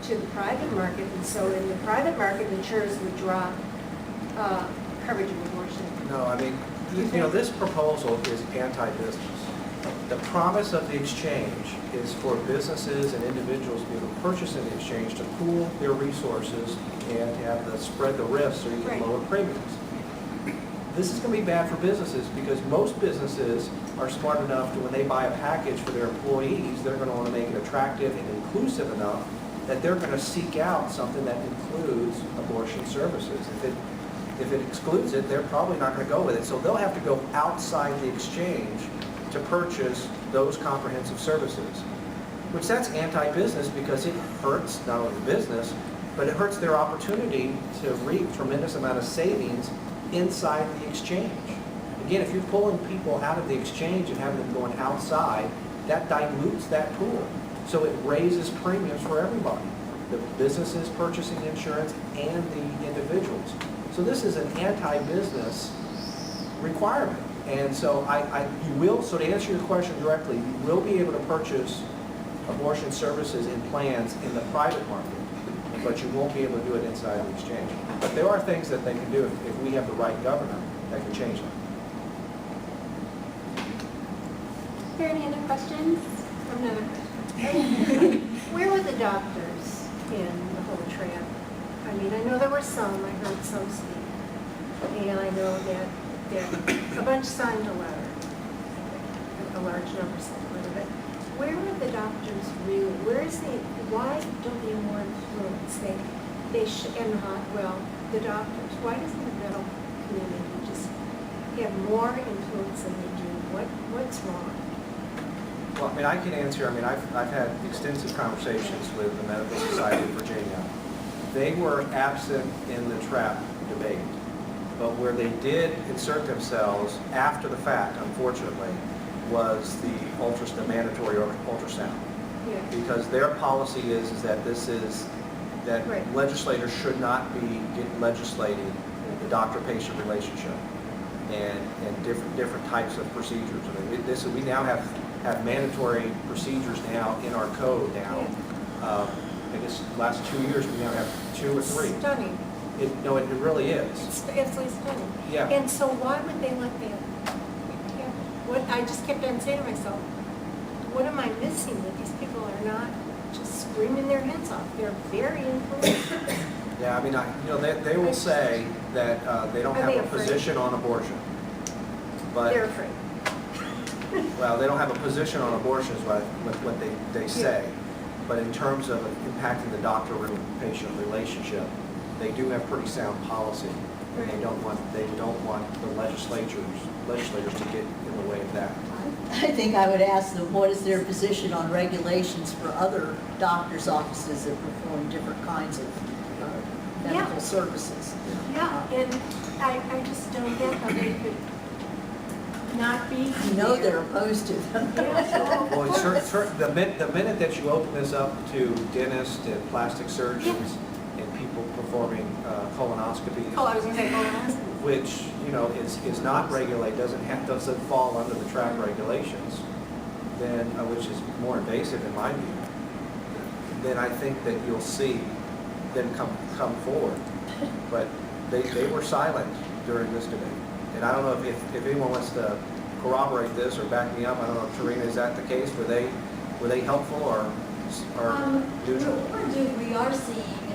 to the private market, and so in the private market, insurers would drop coverage of abortion. No, I mean, this proposal is anti-business. The promise of the exchange is for businesses and individuals to be able to purchase in the exchange to pool their resources and to have spread the risk so you can lower premiums. This is going to be bad for businesses because most businesses are smart enough to, when they buy a package for their employees, they're going to want to make it attractive and inclusive enough that they're going to seek out something that includes abortion services. If it excludes it, they're probably not going to go with it. So they'll have to go outside the exchange to purchase those comprehensive services, which that's anti-business because it hurts not only the business, but it hurts their opportunity to reap tremendous amount of savings inside the exchange. Again, if you're pulling people out of the exchange and having them going outside, that dilutes that pool. So it raises premiums for everybody, the businesses purchasing insurance and the individuals. So this is an anti-business requirement. And so so to answer your question directly, you will be able to purchase abortion services in plans in the private market, but you won't be able to do it inside the exchange. But there are things that they can do if we have the right governor that can change them. Is there any other questions? Another question. Where were the doctors in the whole trip? I mean, I know there were some, I heard some speak. And I know that a bunch signed a letter. A large number signed a letter. But where were the doctors really? Why don't they have more influence? The doctors. Why doesn't the medical community just have more influence than they do? What's wrong? Well, I mean, I can answer. I mean, I've had extensive conversations with the Medical Society of Virginia. They were absent in the TRAP debate, but where they did insert themselves after the fact, unfortunately, was the mandatory ultrasound. Yeah. Because their policy is that legislators should not be legislating the doctor-patient relationship and different types of procedures. I mean, we now have mandatory procedures now in our code now. I guess the last 2 years we now have 2 or 3. Stunning. It really is. It's absolutely stunning. Yeah. And so why would they let that happen? I just kept on saying to myself, what am I missing that these people are not just screaming their heads off? They're very influential. Yeah, I mean, they will say that they don't Are have they a afraid? position on abortion. But, They're afraid. well, they don't have a position on abortion is what they say. But in terms of impacting the doctor-patient relationship, they do have pretty sound policy. And they don't want the legislators to get in the way of that. I think I would ask them, what is their position on regulations for other doctors' offices that perform different kinds of medical services? Yeah, and I just don't get how they could not be You know they're opposed to them. Well, the minute that you open this up to dentists and plastic surgeons and people performing colonoscopies, Oh, I was going to say colonoscopy. which is not regulated, doesn't fall under the TRAP regulations, then which is more invasive in my view, then I think that you'll see them come forward. But they were silent during this debate, and I don't know if anyone wants to corroborate this or back me up. I don't know, Tarina, is that the case? Were they helpful or neutral? We are seeing